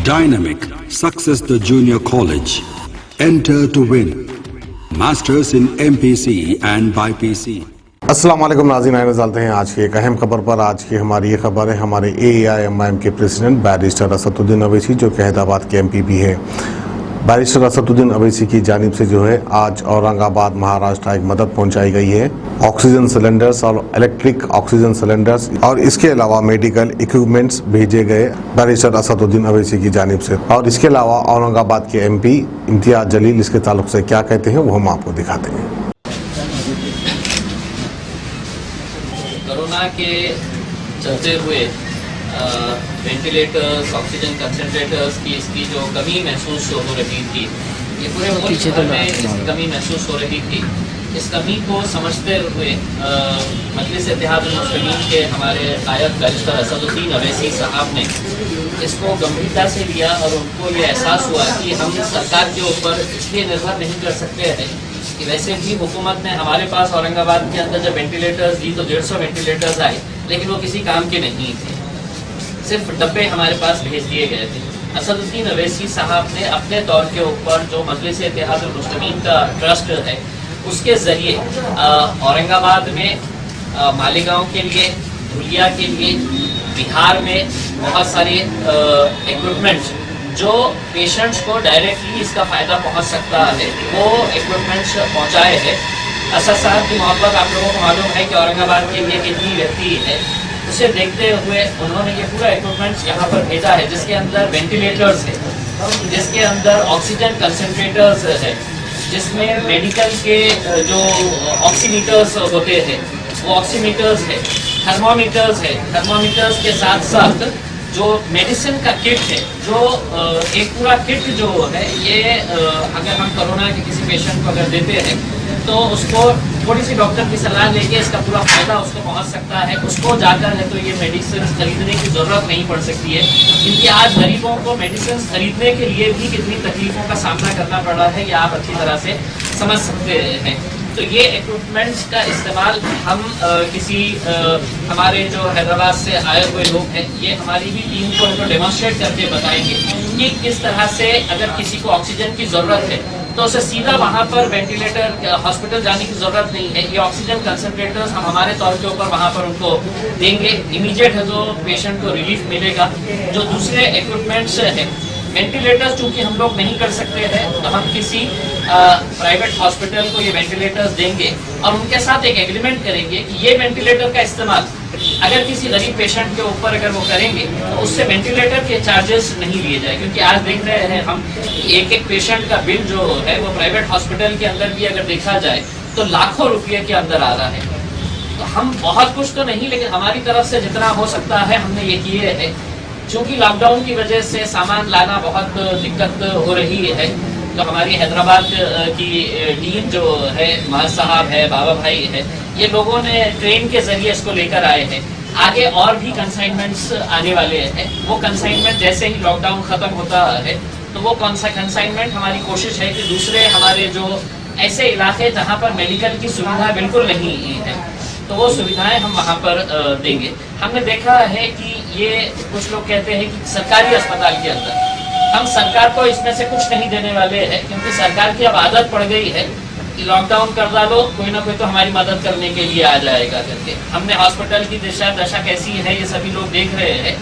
Dynamic Success the Junior College. Enter to win. Masters in MPC and BPC. अस्सलाम वालेकुम नाज़रीन, आइए चलते हैं आज की एक अहम खबर पर। आज की हमारी ये खबर है हमारे AIMIM के प्रेसिडेंट बैरिस्टर असदुद्दीन अवैसी, जो कि हैदराबाद के MP भी है। बैरिस्टर असदुद्दीन अवैसी की जानिब से जो है आज औरंगाबाद महाराष्ट्र एक मदद पहुंचाई गई है, ऑक्सीजन सिलेंडर्स और इलेक्ट्रिक ऑक्सीजन सिलेंडर्स और इसके अलावा मेडिकल इक्विपमेंट्स भेजे गए बैरिस्टर असदुद्दीन अवैसी की जानिब से। और इसके अलावा औरंगाबाद के MP इम्तियाज जलील इसके ताल्लुक से क्या कहते हैं वो हम आपको दिखाते हैं। कोरोना के चलते हुए वेंटिलेटर्स, ऑक्सीजन कंसंट्रेटर्स की इसकी जो कमी महसूस हो रही थी, ये पूरे मुल्क भर में इसकी कमी महसूस हो रही थी। इस कमी को समझते हुए मजलिस इत्तेहादुल मुस्लिमीन के हमारे कायद बैरिस्टर असदुद्दीन अवैसी साहब ने इसको गंभीरता से लिया और उनको ये एहसास हुआ कि हम सरकार के ऊपर इसलिए निर्भर नहीं कर सकते हैं कि वैसे भी हुकूमत ने हमारे पास औरंगाबाद के अंदर जब वेंटिलेटर्स दी तो 150 वेंटिलेटर्स आए, लेकिन वो किसी काम के नहीं थे, सिर्फ डब्बे हमारे पास भेज दिए गए थे। असदुद्दीन अवैसी साहब ने अपने तौर के ऊपर जो मजलिस इत्तेहादुल मुस्लिमीन का ट्रस्ट है उसके ज़रिए औरंगाबाद में मालेगांव के लिए, धुलिया के लिए, बिहार में बहुत सारे इक्विपमेंट्स जो पेशेंट्स को डायरेक्टली इसका फ़ायदा पहुंच सकता है वो इक्विपमेंट्स पहुंचाए हैं। असद साहब की मोहब्बत आप लोगों को मालूम है कि औरंगाबाद के लिए कितनी व्यक्ति है, उसे देखते हुए उन्होंने ये पूरा इक्विपमेंट्स यहाँ पर भेजा है, जिसके अंदर वेंटिलेटर्स है, जिसके अंदर ऑक्सीजन कंसंट्रेटर्स है, जिसमें मेडिकल के जो ऑक्सीमीटर्स होते हैं वो ऑक्सीमीटर्स है, थर्मोमीटर्स है, थर्मोमीटर्स के साथ साथ जो मेडिसिन का किट है, जो एक पूरा किट जो है ये अगर हम कोरोना के किसी पेशेंट को अगर देते हैं तो उसको थोड़ी सी डॉक्टर की सलाह लेके इसका पूरा फायदा उसको पहुंच सकता है। उसको जाकर है तो ये मेडिसिन खरीदने की ज़रूरत नहीं पड़ सकती है, क्योंकि आज गरीबों को मेडिसिन खरीदने के लिए भी कितनी तकलीफ़ों का सामना करना पड़ रहा है, ये आप अच्छी तरह से समझ सकते हैं। तो ये इक्विपमेंट्स का इस्तेमाल हम किसी हमारे जो हैदराबाद से आए हुए लोग हैं, ये हमारी भी टीम को उनको डेमोन्स्ट्रेट करके बताएंगे कि किस तरह से अगर किसी को ऑक्सीजन की ज़रूरत है तो उसे सीधा वहाँ पर वेंटिलेटर हॉस्पिटल जाने की ज़रूरत नहीं है। ये ऑक्सीजन कंसंट्रेटर्स हम हमारे तौर के ऊपर वहाँ पर उनको देंगे, इमीडिएट है तो पेशेंट को रिलीफ मिलेगा। जो दूसरे इक्विपमेंट्स हैं, वेंटिलेटर्स चूँकि हम लोग नहीं कर सकते हैं तो हम किसी प्राइवेट हॉस्पिटल को ये वेंटिलेटर्स देंगे और उनके साथ एक एग्रीमेंट करेंगे कि ये वेंटिलेटर का इस्तेमाल अगर किसी गरीब पेशेंट के ऊपर अगर वो करेंगे तो उससे वेंटिलेटर के चार्जेस नहीं लिए जाए, क्योंकि आज देख रहे हैं हम एक एक पेशेंट का बिल जो है वो प्राइवेट हॉस्पिटल के अंदर भी अगर देखा जाए तो लाखों रुपये के अंदर आ रहा है। तो हम बहुत कुछ तो नहीं, लेकिन हमारी तरफ से जितना हो सकता है हमने ये किए है। चूँकि लॉकडाउन की वजह से सामान लाना बहुत दिक्कत हो रही है, तो हमारी हैदराबाद की टीम जो है, माज साहब है, बाबा भाई है, ये लोगों ने ट्रेन के जरिए इसको लेकर आए हैं। आगे और भी कंसाइनमेंट्स आने वाले हैं। वो कंसाइनमेंट जैसे ही लॉकडाउन ख़त्म होता है तो वो कौन सा कंसाइनमेंट हमारी कोशिश है कि दूसरे हमारे जो ऐसे इलाके जहाँ पर मेडिकल की सुविधा बिल्कुल नहीं है तो वो सुविधाएं हम वहाँ पर देंगे। हमने देखा है कि ये कुछ लोग कहते हैं कि सरकारी अस्पताल के अंदर हम सरकार को इसमें से कुछ नहीं देने वाले हैं, क्योंकि सरकार की अब आदत पड़ गई है कि लॉकडाउन कर डालो, कोई ना कोई तो हमारी मदद करने के लिए आ जाएगा करके। हमने हॉस्पिटल की दशा कैसी है ये सभी लोग देख रहे हैं,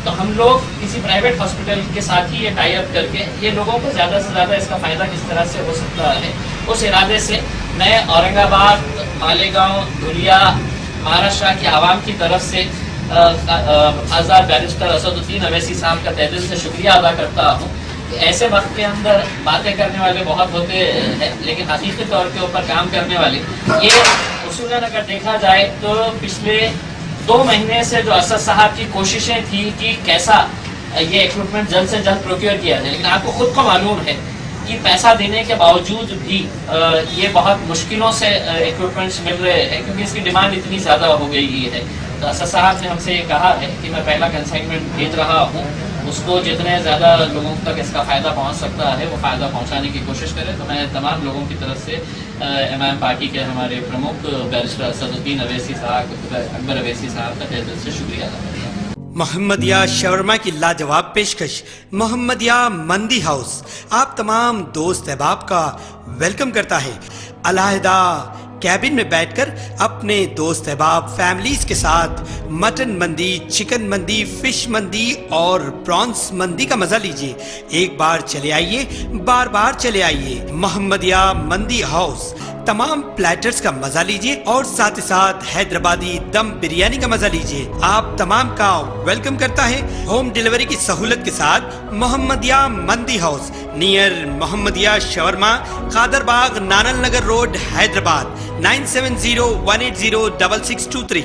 तो हम लोग किसी प्राइवेट हॉस्पिटल के साथ ही ये टाई अप करके ये लोगों को ज़्यादा से ज़्यादा इसका फ़ायदा किस तरह से हो सकता है उस इरादे से मैं औरंगाबाद, मालेगांव, धुलिया, महाराष्ट्र की आवाम की तरफ से आज़ाद बैरिस्टर असदुद्दीन अवैसी साहब का तहे दिल से शुक्रिया अदा करता हूँ। ऐसे वक्त के अंदर बातें करने वाले बहुत होते हैं, लेकिन हकीकी तौर के ऊपर काम करने वाले ये उसूलन अगर देखा जाए तो पिछले 2 महीने से जो असद साहब की कोशिशें थी कि कैसा ये इक्विपमेंट जल्द से जल्द प्रोक्योर किया जाए, लेकिन आपको खुद को मालूम है कि पैसा देने के बावजूद भी ये बहुत मुश्किलों से इक्विपमेंट्स मिल रहे हैं, क्योंकि इसकी डिमांड इतनी ज़्यादा हो गई है। तो असद साहब ने हमसे ये कहा है कि मैं पहला कंसाइनमेंट भेज रहा हूँ, उसको जितने ज़्यादा लोगों तक इसका फ़ायदा पहुँच सकता है वो फ़ायदा पहुँचाने की कोशिश करें। तो मैं तमाम लोगों की तरफ से MIM पार्टी के हमारे प्रमुख बैरिस्टर असदुद्दीन अवैसी साहब, अकबर अवैसी साहब का तहे दिल से शुक्रिया अदा करता हूँ। मोहम्मदिया शवरमा की लाजवाब पेशकश मोहम्मदिया मंदी हाउस आप तमाम दोस्त अहबाब का वेलकम करता है। अलहदा कैबिन में बैठकर अपने दोस्त अहबाब फैमिलीज के साथ मटन मंदी, चिकन मंदी, फिश मंदी और प्रॉन्स मंदी का मजा लीजिए। एक बार चले आइए, बार बार चले आइए। मोहम्मदिया मंदी हाउस तमाम प्लेटर्स का मजा लीजिए और साथ ही साथ हैदराबादी दम बिरयानी का मजा लीजिए। आप तमाम का वेलकम करता है होम डिलीवरी की सहूलत के साथ मोहम्मदिया मंदी house near Mohammadia shawarma, Kadarbagh, नानल नगर रोड, हैदराबाद 9701806623।